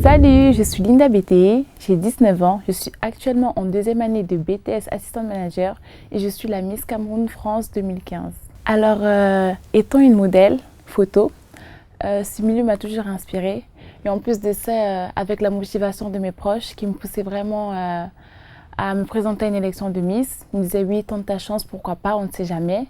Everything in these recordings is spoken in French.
Salut, je suis Linda BT, j'ai 19 ans, je suis actuellement en deuxième année de BTS Assistant Manager et je suis la Miss Cameroun France 2015. Alors, étant une modèle photo, ce milieu m'a toujours inspirée et en plus de ça, avec la motivation de mes proches qui me poussaient vraiment à me présenter à une élection de Miss, ils me disaient oui, tente ta chance, pourquoi pas, on ne sait jamais.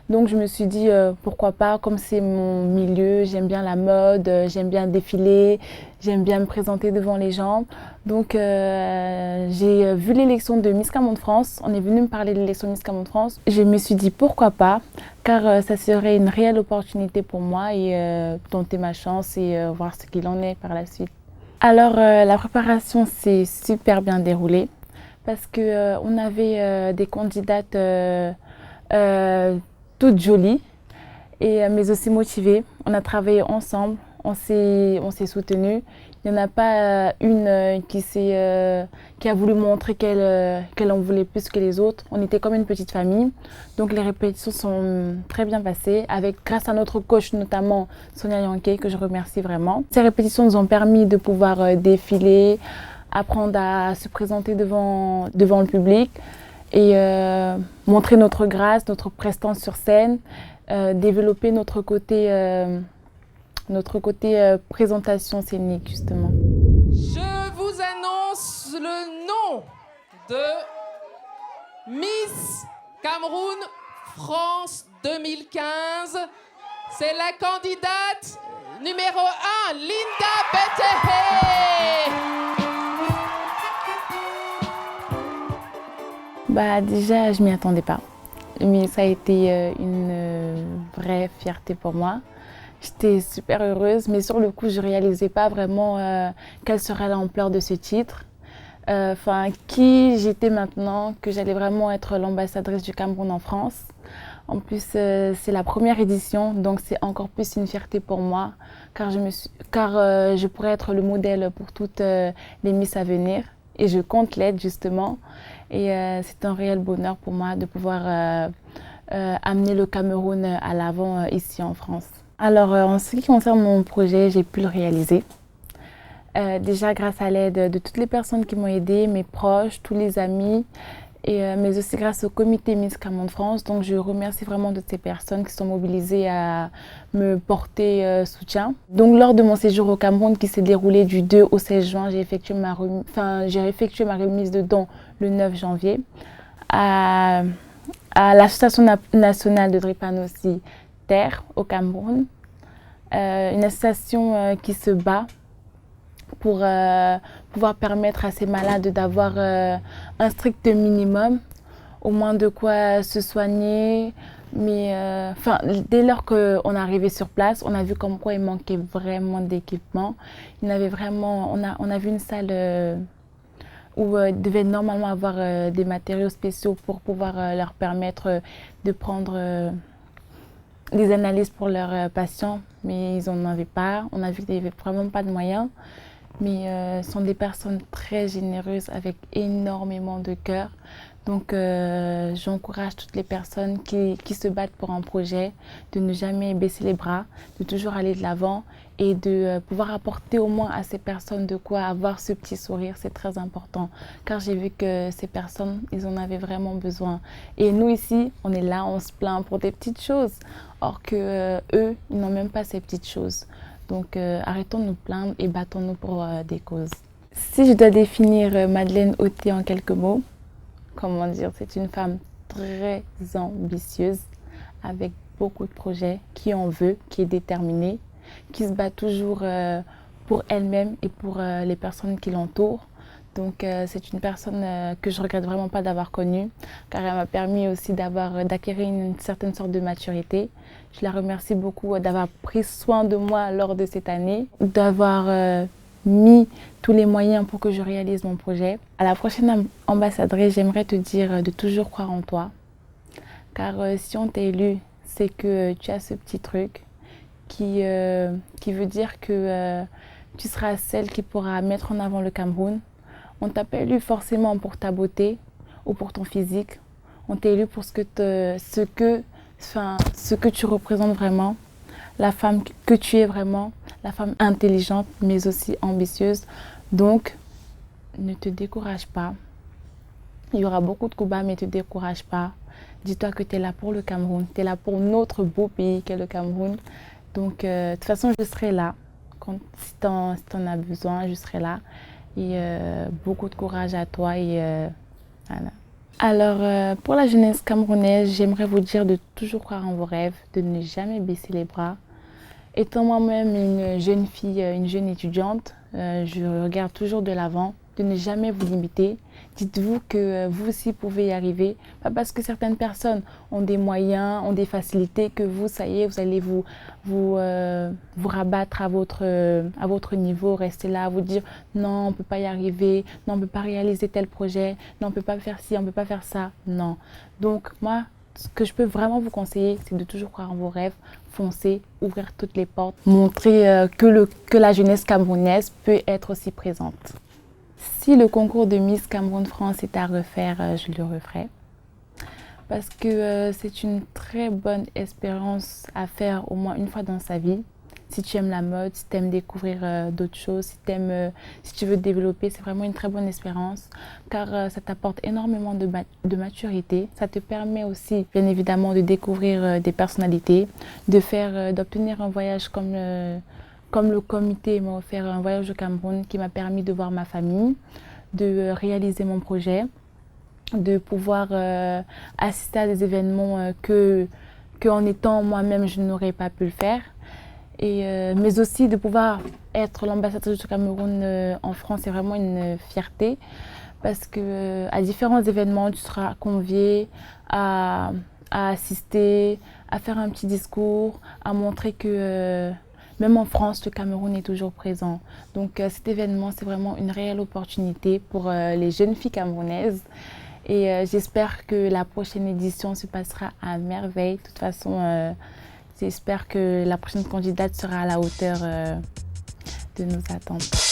Donc je me suis dit pourquoi pas, comme c'est mon milieu, j'aime bien la mode, j'aime bien défiler, j'aime bien me présenter devant les gens. Donc j'ai vu l'élection de Miss Cameroun France, on est venu me parler de l'élection de Miss Cameroun France. Je me suis dit pourquoi pas, car ça serait une réelle opportunité pour moi et tenter ma chance et voir ce qu'il en est par la suite. Alors la préparation s'est super bien déroulée parce qu'on avait des candidates toute jolie mais aussi motivée. On a travaillé ensemble, on s'est soutenus. Il n'y en a pas une qui a voulu montrer qu'elle en voulait plus que les autres. On était comme une petite famille. Donc les répétitions sont très bien passées, grâce à notre coach notamment Sonia Yankee, que je remercie vraiment. Ces répétitions nous ont permis de pouvoir défiler, apprendre à se présenter devant le public et montrer notre grâce, notre prestance sur scène, développer notre côté présentation scénique justement. Je vous annonce le nom de Miss Cameroun France 2015. C'est la candidate numéro 1, Linda BT. Déjà, je m'y attendais pas, mais ça a été une vraie fierté pour moi. J'étais super heureuse, mais sur le coup, je ne réalisais pas vraiment quelle serait l'ampleur de ce titre. Qui j'étais maintenant, que j'allais vraiment être l'ambassadrice du Cameroun en France. En plus, c'est la première édition, donc c'est encore plus une fierté pour moi, car je pourrais être le modèle pour toutes les Miss à venir. Et je compte l'être justement. Et c'est un réel bonheur pour moi de pouvoir amener le Cameroun à l'avant ici en France. Alors en ce qui concerne mon projet, j'ai pu le réaliser. Déjà grâce à l'aide de toutes les personnes qui m'ont aidée, mes proches, tous les amis, mais aussi grâce au comité Miss Cameroun France. Donc je remercie vraiment toutes ces personnes qui sont mobilisées à me porter soutien. Donc lors de mon séjour au Cameroun qui s'est déroulé du 2 au 16 juin, j'ai effectué ma remise de dons le 9 janvier à l'Association nationale de drépanocytose Terre au Cameroun, une association qui se bat pour pouvoir permettre à ces malades d'avoir un strict minimum, au moins de quoi se soigner. Mais dès lors qu'on est arrivé sur place, on a vu comme quoi il manquait vraiment d'équipement. On a vu une salle où il devait normalement avoir des matériaux spéciaux pour pouvoir leur permettre de prendre des analyses pour leurs patients, mais ils n'en avaient pas. On a vu qu'il n'y avait vraiment pas de moyens. Mais ce sont des personnes très généreuses avec énormément de cœur. Donc j'encourage toutes les personnes qui se battent pour un projet de ne jamais baisser les bras, de toujours aller de l'avant et de pouvoir apporter au moins à ces personnes de quoi avoir ce petit sourire. C'est très important car j'ai vu que ces personnes, ils en avaient vraiment besoin. Et nous ici, on est là, on se plaint pour des petites choses, or que eux, ils n'ont même pas ces petites choses. Donc arrêtons de nous plaindre et battons-nous pour des causes. Si je dois définir Madeleine Auté en quelques mots, comment dire, c'est une femme très ambitieuse, avec beaucoup de projets, qui en veut, qui est déterminée, qui se bat toujours pour elle-même et pour les personnes qui l'entourent. Donc c'est une personne que je regrette vraiment pas d'avoir connue, car elle m'a permis aussi d'acquérir une certaine sorte de maturité. Je la remercie beaucoup d'avoir pris soin de moi lors de cette année, d'avoir mis tous les moyens pour que je réalise mon projet. À la prochaine ambassadrice, j'aimerais te dire de toujours croire en toi, car si on t'a élu, c'est que tu as ce petit truc qui veut dire que tu seras celle qui pourra mettre en avant le Cameroun. On t'a pas élu forcément pour ta beauté ou pour ton physique. On t'a élu pour ce que tu représentes vraiment, la femme que tu es vraiment, la femme intelligente mais aussi ambitieuse. Donc, ne te décourage pas. Il y aura beaucoup de combats, mais ne te décourage pas. Dis-toi que tu es là pour le Cameroun, tu es là pour notre beau pays qu'est le Cameroun. Donc, de toute façon, je serai là. Si tu en as besoin, je serai là. Et beaucoup de courage à toi. Et, voilà. Alors, pour la jeunesse camerounaise, j'aimerais vous dire de toujours croire en vos rêves, de ne jamais baisser les bras. Étant moi-même une jeune fille, une jeune étudiante, je regarde toujours de l'avant, de ne jamais vous limiter. Dites-vous que vous aussi pouvez y arriver. Pas parce que certaines personnes ont des moyens, ont des facilités, que vous, ça y est, vous allez vous rabattre à votre niveau, rester là, vous dire non, on ne peut pas y arriver, non, on ne peut pas réaliser tel projet, non, on ne peut pas faire ci, on ne peut pas faire ça. Non. Donc, moi, ce que je peux vraiment vous conseiller, c'est de toujours croire en vos rêves, foncer, ouvrir toutes les portes, montrer que la jeunesse camerounaise peut être aussi présente. Si le concours de Miss Cameroun France est à refaire, je le referai. Parce que c'est une très bonne expérience à faire au moins une fois dans sa vie. Si tu aimes la mode, si tu aimes découvrir d'autres choses, si tu veux te développer, c'est vraiment une très bonne expérience car ça t'apporte énormément de maturité. Ça te permet aussi, bien évidemment, de découvrir des personnalités, d'obtenir un voyage comme le comité m'a offert un voyage au Cameroun qui m'a permis de voir ma famille, de réaliser mon projet, de pouvoir assister à des événements que en étant moi-même, je n'aurais pas pu le faire. Mais aussi de pouvoir être l'ambassadeur du Cameroun en France, c'est vraiment une fierté parce que à différents événements, tu seras convié à assister, à faire un petit discours, à montrer que même en France, le Cameroun est toujours présent. Donc cet événement, c'est vraiment une réelle opportunité pour les jeunes filles camerounaises. Et j'espère que la prochaine édition se passera à merveille. De toute façon, j'espère que la prochaine candidate sera à la hauteur de nos attentes.